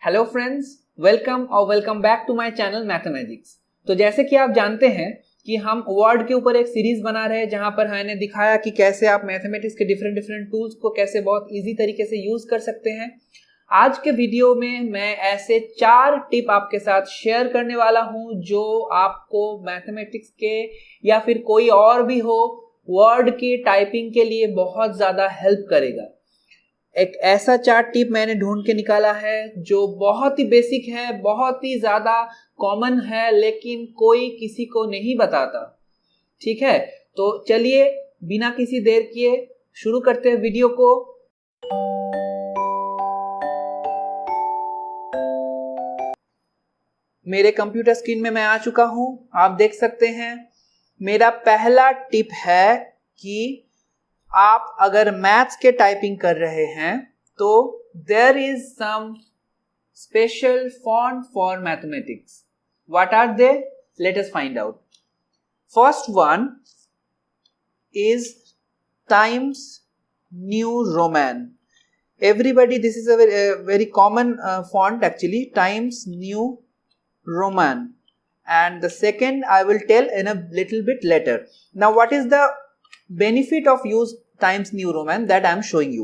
Hello friends, welcome back to my channel Mathmagics. तो जैसे कि आप जानते हैं कि हम वर्ड के ऊपर एक सीरीज बना रहे हैं जहां पर मैंने दिखाया कि कैसे आप मैथमेटिक्स के डिफरेंट टूल्स को कैसे बहुत इजी तरीके से यूज कर सकते हैं। आज के वीडियो में मैं ऐसे 4 टिप आपके साथ शेयर करने वाला हूं जो आपको मैथमेटिक्स के या फिर कोई और भी हो वर्ड की टाइपिंग के लिए बहुत ज़्यादा हेल्प करेगा। एक ऐसा 4 टिप मैंने ढूंढ के निकाला है जो बहुत ही बेसिक है, बहुत ही ज़्यादा कॉमन है, लेकिन कोई किसी को नहीं बताता। ठीक है, तो चलिए बिना किसी देर किए शुरू करते हैं वीडियो को। मेरे कंप्यूटर स्क्रीन में मैं आ चुका हूं, आप देख सकते हैं। मेरा पहला टिप है कि आप अगर मैथ्स के टाइपिंग कर रहे हैं तो there is some special font for mathematics. What are they? Let us find out. First one is Times New Roman. Everybody, this is a very common font actually, Times New Roman. And the second I will tell in a little bit later. Now what is the benefit of use Times New Roman that I am showing you?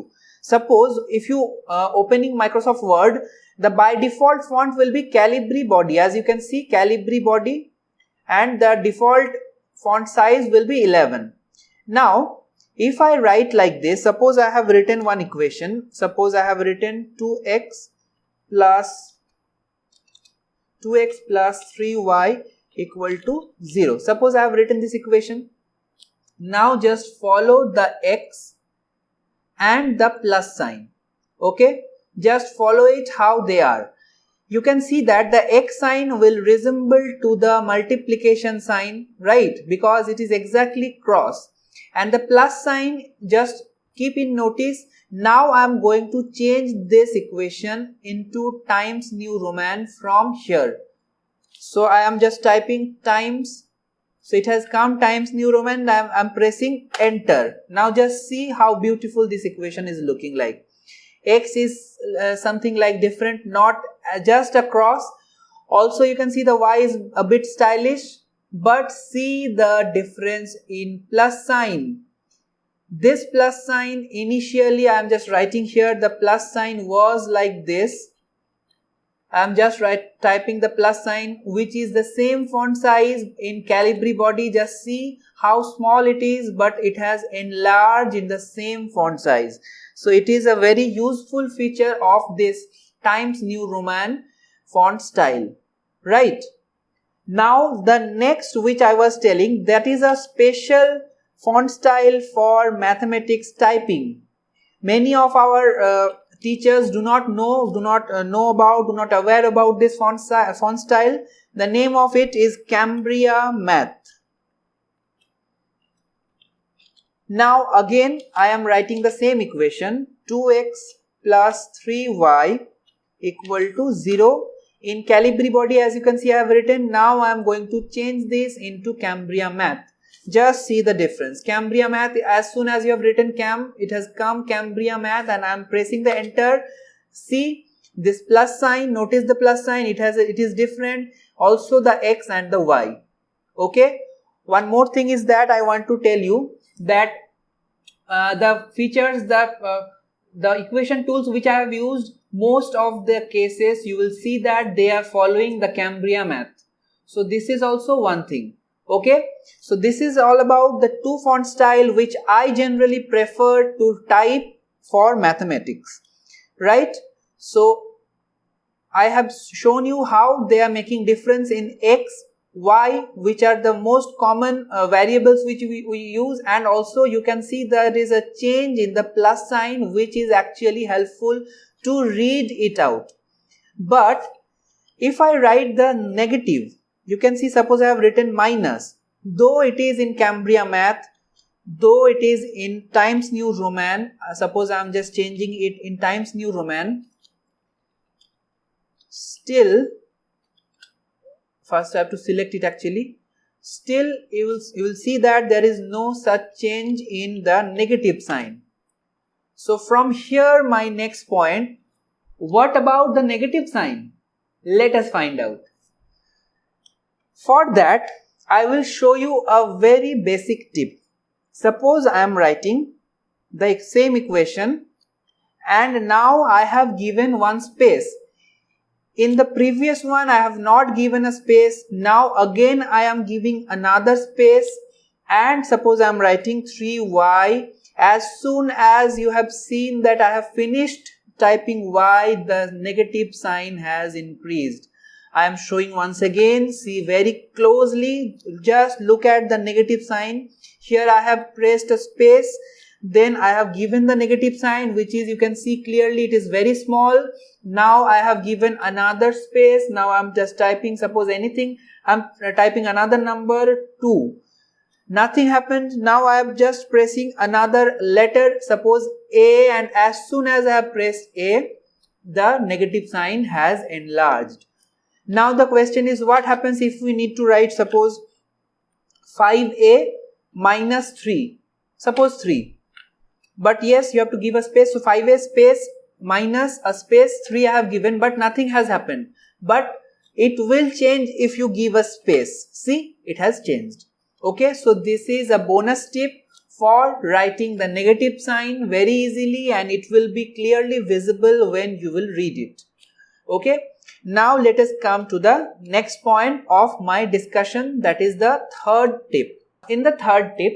Suppose if you opening Microsoft Word, the by default font will be Calibri body. As you can see, Calibri body, and the default font size will be 11. Now if I write like this, suppose I have written one equation. Suppose I have written 2x plus 3y equal to 0. Suppose I have written this equation. Now just follow the x and the plus sign. Okay, just follow it how they are. You can see that the x sign will resemble to the multiplication sign, right? Because it is exactly cross. And the plus sign, just keep in notice. Now I am going to change this equation into Times New Roman from here. So I am just typing times. So it has come Times New Roman. I am pressing enter. Now just see how beautiful this equation is looking like. X is something like different, not just a cross. Also you can see the y is a bit stylish, but see the difference in plus sign. This plus sign, initially I am just writing here, the plus sign was like this. I am just typing the plus sign, which is the same font size in Calibri body. Just see how small it is, but it has enlarged in the same font size. So it is a very useful feature of this Times New Roman font style, right? Now the next which I was telling, that is a special font style for mathematics typing. Many of our teachers do not aware about this font style. The name of it is Cambria Math. Now again I am writing the same equation, 2x plus 3y equal to 0. In Calibri body, as you can see, I have written. Now I am going to change this into Cambria Math. Just see the difference. Cambria Math, as soon as you have written Cam, it has come Cambria Math, and I am pressing the enter. See this plus sign, notice the plus sign, it is different. Also the x and the y. Okay. One more thing is that I want to tell you that the features, the equation tools which I have used, most of the cases you will see that they are following the Cambria Math. So this is also one thing. Okay, so this is all about the 2 font style which I generally prefer to type for mathematics, right? So I have shown you how they are making difference in x, y, which are the most common variables which we use, and also you can see there is a change in the plus sign which is actually helpful to read it out. But if I write the negative, you can see, suppose I have written minus, though it is in Cambria Math, though it is in Times New Roman, suppose I am just changing it in Times New Roman, still, first I have to select it actually, still you will see that there is no such change in the negative sign. So from here my next point, What about the negative sign? Let us find out. For that, I will show you a very basic tip. Suppose I am writing the same equation and now I have given one space. In the previous one I have not given a space. Now again I am giving another space, and suppose I am writing 3y. As soon as you have seen that I have finished typing y, the negative sign has increased. I am showing once again, see very closely, just look at the negative sign. Here I have pressed a space, then I have given the negative sign, which is, you can see clearly, it is very small. Now I have given another space. Now I am just typing, suppose anything, I am typing another number 2. Nothing happened. Now I am just pressing another letter, suppose A, and as soon as I have pressed A, the negative sign has enlarged. Now the question is, what happens if we need to write, suppose 5a minus 3, suppose 3. But yes, you have to give a space, so 5a space minus a space 3 I have given, but nothing has happened. But it will change if you give a space. See, it has changed. Okay, so this is a bonus tip for writing the negative sign very easily, and it will be clearly visible when you will read it. Okay, now let us come to the next point of my discussion, that is the third tip. In the third tip,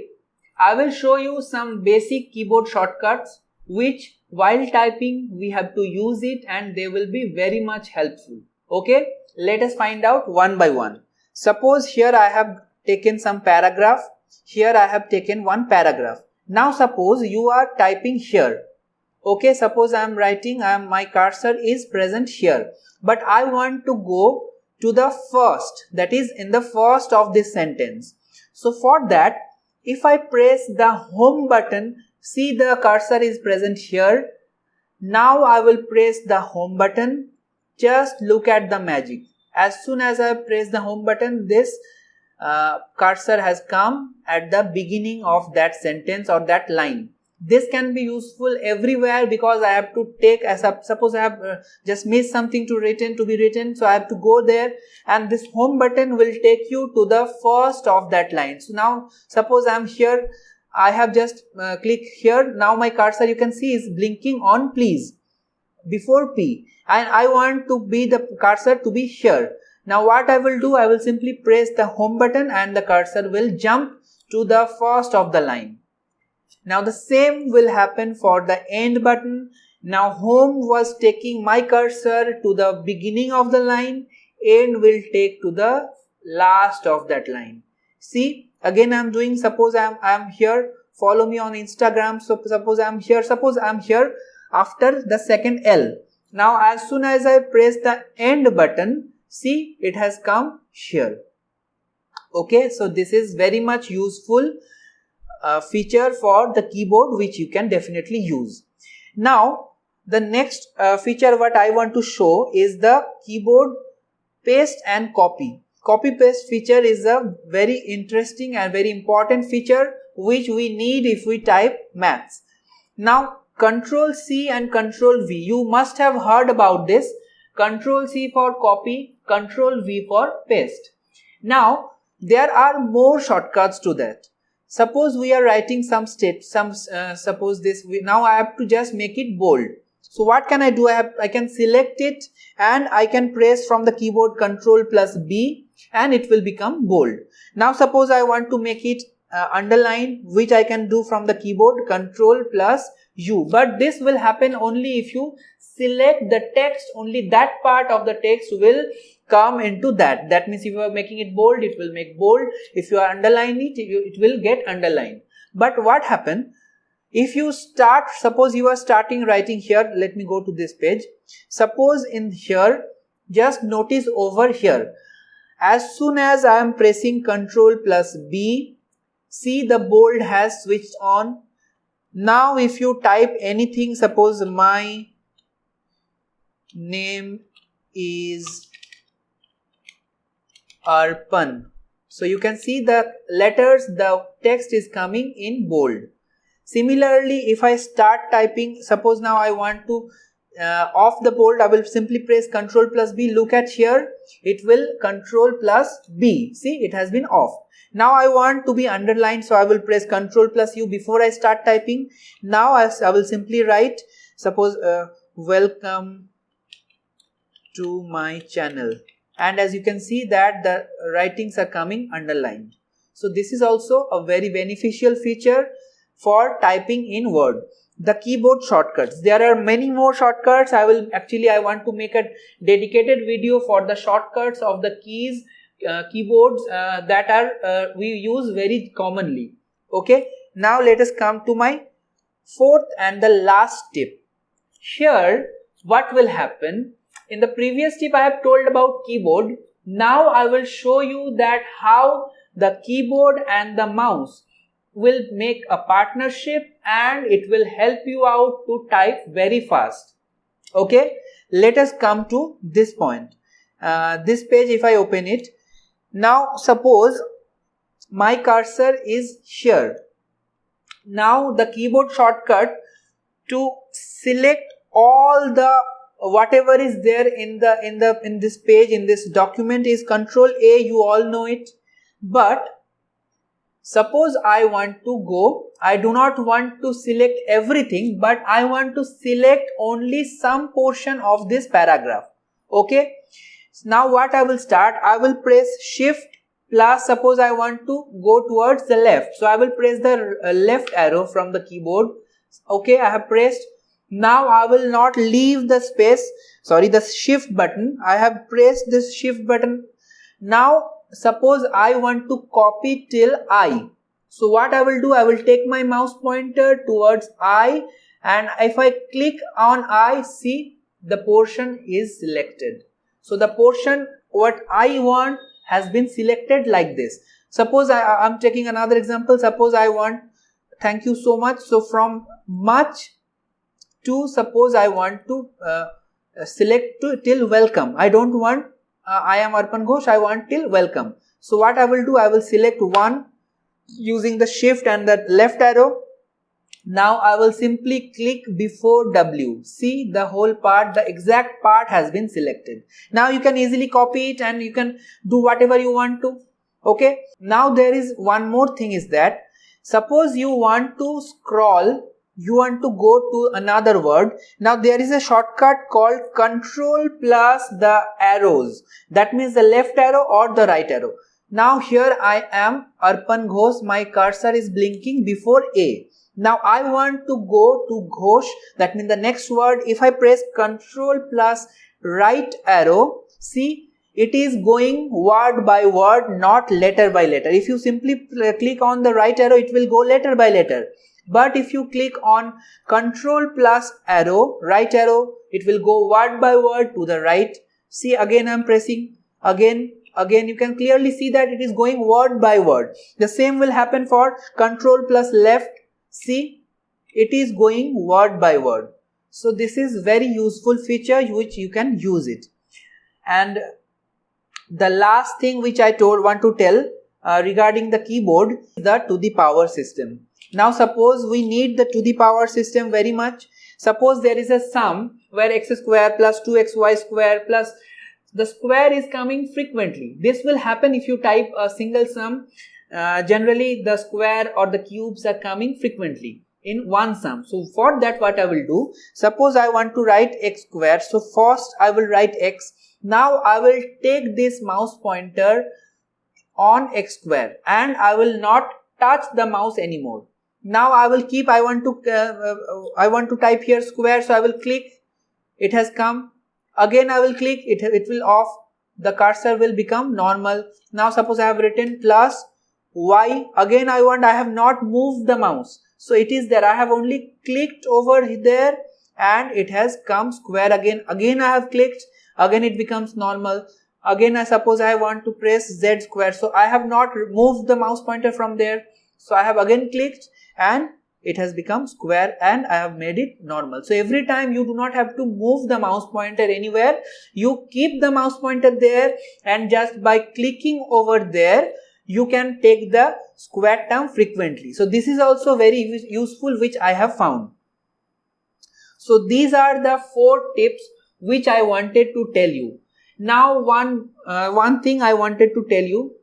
I will show you some basic keyboard shortcuts which while typing we have to use it, and they will be very much helpful. Okay, let us find out one by one. Suppose here I have taken some paragraph. Here I have taken one paragraph. Now suppose you are typing here. Okay, suppose I am writing, my cursor is present here, but I want to go to the first, that is in the first of this sentence. So for that, if I press the home button, see the cursor is present here. Now I will press the home button. Just look at the magic. As soon as I press the home button, this cursor has come at the beginning of that sentence or that line. This can be useful everywhere, because I have to take, as suppose I have just missed something to be written, so I have to go there, and this home button will take you to the first of that line. So now suppose I am here, I have just clicked here. Now my cursor, you can see, is blinking on please before P, and I want to be the cursor to be here. Now what I will do, I will simply press the home button and the cursor will jump to the first of the line. Now the same will happen for the end button. Now home was taking my cursor to the beginning of the line, end will take to the last of that line. See, again I am doing, suppose I am here, follow me on Instagram. So suppose I am here after the second L. Now as soon as I press the end button, see, it has come here. Okay, so this is very much useful feature for the keyboard, which you can definitely use. Now the next feature what I want to show is the keyboard paste and copy. Copy paste feature is a very interesting and very important feature which we need if we type maths. Now Control C and Control V, you must have heard about this. Control C for copy, Control V for paste. Now there are more shortcuts to that. Suppose we are writing suppose this, now I have to just make it bold. So what can I do? I can select it and I can press from the keyboard CTRL+B and it will become bold. Now suppose I want to make it underline, which I can do from the keyboard CTRL+U, but this will happen only if you select the text, only that part of the text will come into that. That means if you are making it bold, it will make bold. If you are underlining it, it will get underlined. But what happens if you start, suppose you are starting writing here, let me go to this page. Suppose in here, just notice over here, as soon as I am pressing CTRL+B, see the bold has switched on. Now if you type anything, suppose my name is Arpan. So you can see the letters, the text is coming in bold. Similarly, if I start typing, suppose now I want to of the bold, I will simply press CTRL+B. Look at here, it will CTRL+B. See, it has been off. Now I want to be underlined, so I will press CTRL+U before I start typing. Now I will simply write, suppose welcome to my channel, and as you can see that the writings are coming underlined. So this is also a very beneficial feature for typing in Word. The keyboard shortcuts, there are many more shortcuts. I want to make a dedicated video for the shortcuts of the keys, keyboards that are we use very commonly. Okay, now let us come to my fourth and the last tip. Here what will happen, in the previous tip I have told about keyboard. Now I will show you that how the keyboard and the mouse will make a partnership and it will help you out to type very fast. Okay, let us come to this point. This page, if I open it, now suppose my cursor is here. Now the keyboard shortcut to select all the whatever is there in this page, in this document, is CTRL+A. You all know it. But suppose I want to go, I do not want to select everything, but I want to select only some portion of this paragraph. Okay, now what I will start, I will press Shift plus, suppose I want to go towards the left, so I will press the left arrow from the keyboard. Okay, I have pressed. Now I will not leave the space, the Shift button. I have pressed this Shift button. Now suppose I want to copy till I. So what I will do, I will take my mouse pointer towards I, and if I click on I, see the portion is selected. So the portion what I want has been selected like this. Suppose I am taking another example. Suppose I want thank you so much. So from much to, suppose I want to select till welcome. I don't want I am Arpan Ghosh, I want till welcome. So what I will do, I will select one using the Shift and the left arrow. Now I will simply click before W. See, the whole part, the exact part has been selected. Now you can easily copy it and you can do whatever you want to. Okay. Now there is one more thing, is that suppose you want to scroll, you want to go to another word. Now there is a shortcut called Control plus the arrows. That means the left arrow or the right arrow. Now here I am Arpan Ghosh, my cursor is blinking before A. Now I want to go to Ghosh, that means the next word. If I press Control plus right arrow, see, it is going word by word, not letter by letter. If you simply click on the right arrow, it will go letter by letter. But if you click on Control plus arrow, right arrow, it will go word by word to the right. See, again I am pressing, again, you can clearly see that it is going word by word. The same will happen for Control plus left. See, it is going word by word. So this is very useful feature which you can use it. And the last thing which I want to tell regarding the keyboard is the to the power system. Now suppose we need the to the power system very much. Suppose there is a sum where x square plus 2xy square plus the square is coming frequently. This will happen if you type a single sum. Generally the square or the cubes are coming frequently in one sum. So for that what I will do, suppose I want to write x square. So first I will write x. Now I will take this mouse pointer on x square and I will not touch the mouse anymore. Now I will keep, I want to type here square, so I will click, it has come. Again I will click, it will off, the cursor will become normal. Now suppose I have written plus y, again I have not moved the mouse, so it is there, I have only clicked over there and it has come square again. Again I have clicked, again it becomes normal. Again I suppose I want to press z square, so I have not moved the mouse pointer from there, so I have again clicked and it has become square and I have made it normal. So every time you do not have to move the mouse pointer anywhere, you keep the mouse pointer there and just by clicking over there you can take the square term frequently. So this is also very useful which I have found. So these are the 4 tips which I wanted to tell you. Now one thing I wanted to tell you,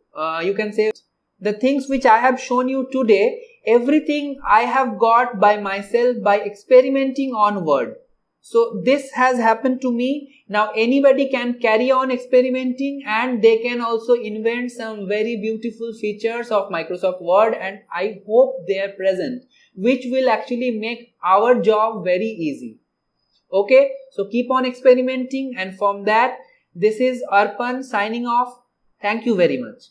you can say the things which I have shown you today, everything I have got by myself by experimenting on Word. So this has happened to me. Now anybody can carry on experimenting and they can also invent some very beautiful features of Microsoft Word, and I hope they are present, which will actually make our job very easy. Okay, so keep on experimenting, and from that, this is Arpan signing off. Thank you very much.